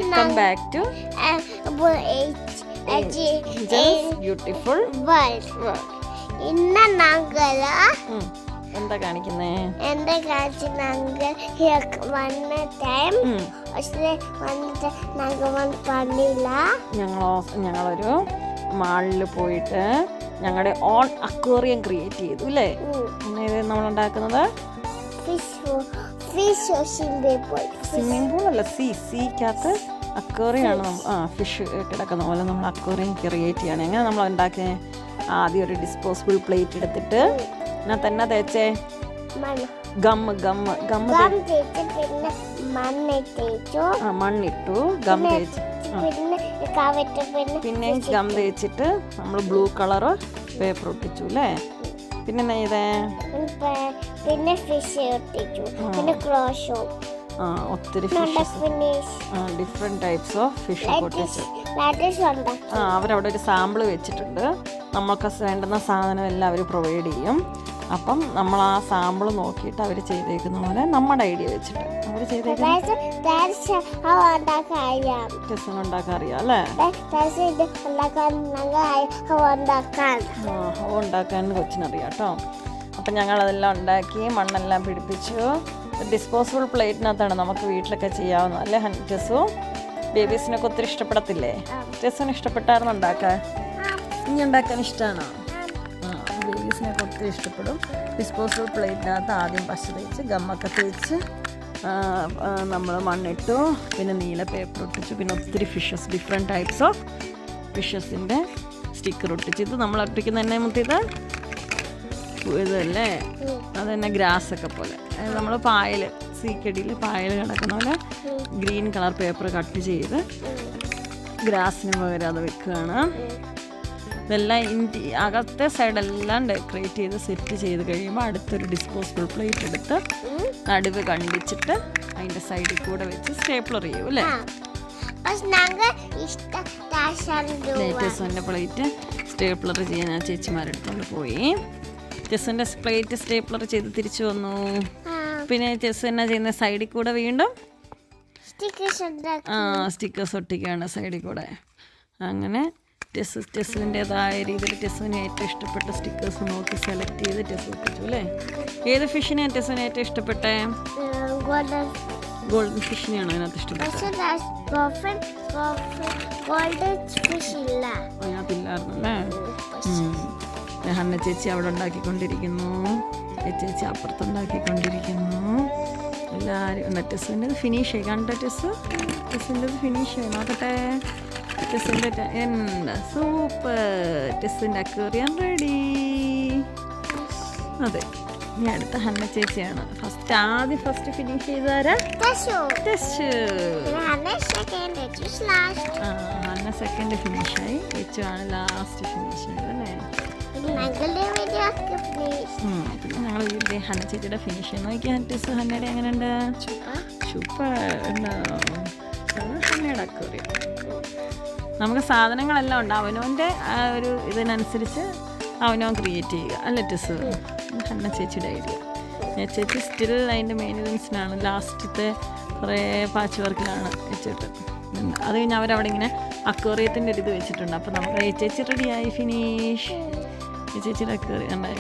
Welcome back to Angel's Beautiful World. ഇന്ന് ഞങ്ങൾ എന്താ കാണിക്കുന്നേ? എന്താ കാണിച്ചു വന്ന ടൈം പക്ഷേ വന്നിട്ട് ഞങ്ങൾ പണിയില്ല. ഞങ്ങളൊരു മാളിൽ പോയിട്ട് ഞങ്ങളുടെ ഓൺ അക്വേറിയം ക്രിയേറ്റ് ചെയ്തു അല്ലേ? നമ്മൾ ഉണ്ടാക്കുന്നത് സ്വിമ്മിംഗ് പൂൾ അല്ല, സീക്കകത്ത് അക്വേറിയാണ്. ഫിഷ് കിടക്കുന്ന പോലെ നമ്മൾ അക്വേറിയം ക്രിയേറ്റ് ചെയ്യണം. എങ്ങനെ നമ്മൾ ഉണ്ടാക്കിയത്? ആദ്യം ഒരു ഡിസ്പോസിബിൾ പ്ലേറ്റ് എടുത്തിട്ട് ഇതിനകത്ത് തന്നെ തേച്ചേ മണ്ണിട്ടു, ഗം തേച്ച്, പിന്നെ ഗം തേച്ചിട്ട് നമ്മൾ ബ്ലൂ കളറ് പേപ്പർ ഒട്ടിച്ചു അല്ലേ? പിന്നെ നെയ്തേ പിന്നെ ഫിഷ് ഒട്ടിച്ചു, പിന്നെ ക്രോഷോ, ഒത്തിരി ഡിഫറെന്റ് ടൈപ്സ് ഓഫ് ഫിഷ് ഒട്ടിച്ചു. അവരവിടെ ഒരു സാമ്പിൾ വെച്ചിട്ടുണ്ട്. നമ്മൾക്ക് വേണ്ടുന്ന സാധനം എല്ലാം അവർ പ്രൊവൈഡ് ചെയ്യും. അപ്പം നമ്മൾ ആ സാമ്പിൾ നോക്കിയിട്ട് അവർ ചെയ്തേക്കുന്ന പോലെ നമ്മുടെ ഐഡിയ വെച്ചിട്ട് അവർ ചെയ്തേക്കുന്നത് ഉണ്ടാക്കാൻ അറിയാം അല്ലേ? ഉണ്ടാക്കാൻ കൊച്ചിനറിയാം കേട്ടോ. അപ്പം ഞങ്ങളതെല്ലാം ഉണ്ടാക്കി, മണ്ണെല്ലാം പിടിപ്പിച്ചു. ഡിസ്പോസിബിൾ പ്ലേറ്റിനകത്താണ് നമുക്ക് വീട്ടിലൊക്കെ ചെയ്യാവുന്നത് അല്ലേ ടെസു? ബേബീസിനൊക്കെ ഒത്തിരി ഇഷ്ടപ്പെടത്തില്ലേ? ടെസുവിന് ഇഷ്ടപ്പെട്ടായിരുന്നു ഉണ്ടാക്കാൻ? ഇനി ഉണ്ടാക്കാൻ ഇഷ്ടമാണോ? ബേബീസിനൊക്കെ ഒത്തിരി ഇഷ്ടപ്പെടും. ഡിസ്പോസിബിൾ പ്ലേറ്റിനകത്ത് ആദ്യം പശ തേച്ച് ഗമ്മൊക്കെ തേച്ച് നമ്മൾ മണ്ണിട്ടു, പിന്നെ നീല പേപ്പർ ഒട്ടിച്ചു, പിന്നെ ഒത്തിരി ഫിഷസ്, ഡിഫറെൻറ്റ് ടൈപ്സ് ഓഫ് ഫിഷസിൻ്റെ സ്റ്റിക്കർ ഒട്ടിച്ച്. ഇത് നമ്മൾ ഒട്ടിക്കുന്ന തന്നെ മുത്തിയത് ഇതല്ലേ? അത് തന്നെ ഗ്രാസൊക്കെ പോലെ നമ്മൾ പായൽ, സീക്കടിയിൽ പായൽ കിടക്കുന്ന പോലെ ഗ്രീൻ കളർ പേപ്പർ കട്ട് ചെയ്ത് ഗ്രാസിന് പകരം അത് വെക്കുകയാണ്. ഇതെല്ലാം അകത്തെ സൈഡെല്ലാം ഡെക്കറേറ്റ് ചെയ്ത് സെറ്റ് ചെയ്ത് കഴിയുമ്പോൾ അടുത്തൊരു ഡിസ്പോസിബിൾ പ്ലേറ്റ് എടുത്ത് നടുവ് കണ്ടിച്ചിട്ട് അതിൻ്റെ സൈഡിൽ കൂടെ വെച്ച് സ്റ്റേപ്ലർ ചെയ്യും അല്ലേ? ടെസുവിൻ്റെ പ്ലേറ്റ് സ്റ്റേപ്ലർ ചെയ്യാൻ ആ ചേച്ചിമാരെടുത്തോണ്ട് പോയി. ടെസുവിൻ്റെ പ്ലേറ്റ് സ്റ്റേപ്ലർ ചെയ്ത് തിരിച്ചു വന്നു. പിന്നെ ടെസ് എന്നാ ചെയ്യുന്ന സൈഡിൽ കൂടെ വീണ്ടും സ്റ്റിക്കേഴ്സ് ഒട്ടിക്കുകയാണ് സൈഡിൽ കൂടെ. അങ്ങനെ ടെസുവിൻ്റെതായ രീതിയിൽ ടെസുവിന് ഏറ്റവും ഇഷ്ടപ്പെട്ട സ്റ്റിക്കേഴ്സ് നോക്കി സെലക്ട് ചെയ്ത് ടെസ് ഒട്ടിച്ചു അല്ലേ? ഏത് ഫിഷിനെ ടെസുവിന് ഏറ്റവും ഇഷ്ടപ്പെട്ടെ? ഗോൾഡൻ ഫിഷിനെയാണോ അതിനകത്ത് ഇഷ്ടപ്പെട്ടത്? അതിനകത്തില്ലായിരുന്നു അല്ലേ? ഹന്ന ചേച്ചി അവിടെ ഉണ്ടാക്കിക്കൊണ്ടിരിക്കുന്നു, ചേച്ചി അപ്പുറത്തുണ്ടാക്കിക്കൊണ്ടിരിക്കുന്നു. എല്ലാവരും ടെസ്സിൻ്റെ ഫിനിഷ് ആയി. കണ്ട ടെസ്സിൻ്റെ ഫിനിഷ് ആയി. നോക്കട്ടെ, ടെസ്സിൻ്റെ എന്താ സൂപ്പർ! ടെസ്സിൻ്റെ aquarium ready. അതെ, ഇനി അടുത്ത ഹന്ന ചേച്ചിയാണ് ഫസ്റ്റ് ഫിനിഷ് ചെയ്താരാ? ഹന്ന സെക്കൻഡ് ഫിനിഷായി, ആണ് ലാസ്റ്റ് ഫിനിഷ് ആയത് അല്ലേ? പിന്നെ ഞങ്ങൾ വീട്ടിലെ ഹന്ന ചേച്ചിയുടെ ഫിനിഷ് ചെയ്ത് നോക്കിയാൽ ടെസ് ഹന്നയുടെ എങ്ങനെയുണ്ട്? സൂപ്പർ ഹന്നയുടെ അക്വേറിയം. നമുക്ക് സാധനങ്ങളെല്ലാം ഉണ്ട്, അവനവൻ്റെ ആ ഒരു ഇതിനനുസരിച്ച് അവനവൻ ക്രിയേറ്റ് ചെയ്യുക അല്ലേ ടെസ്? ഹന്ന ചേച്ചിയുടെ ഐഡിയ. ചേച്ചി സ്റ്റിൽ അതിൻ്റെ മെയിൻ്റനൻസിനാണ്, ലാസ്റ്റത്തെ കുറേ പാച്ച് വർക്കിലാണ് വെച്ചിട്ട്. അത് കഴിഞ്ഞ് അവരവിടെ ഇങ്ങനെ അക്വേറിയത്തിൻ്റെ ഒരു ഇത് വെച്ചിട്ടുണ്ട്. അപ്പോൾ നമ്മുടെ ചേച്ചി റെഡിയായി, ഫിനിഷ്. ചേച്ചിയുടെ അക്വേറിയം ഉണ്ടായി.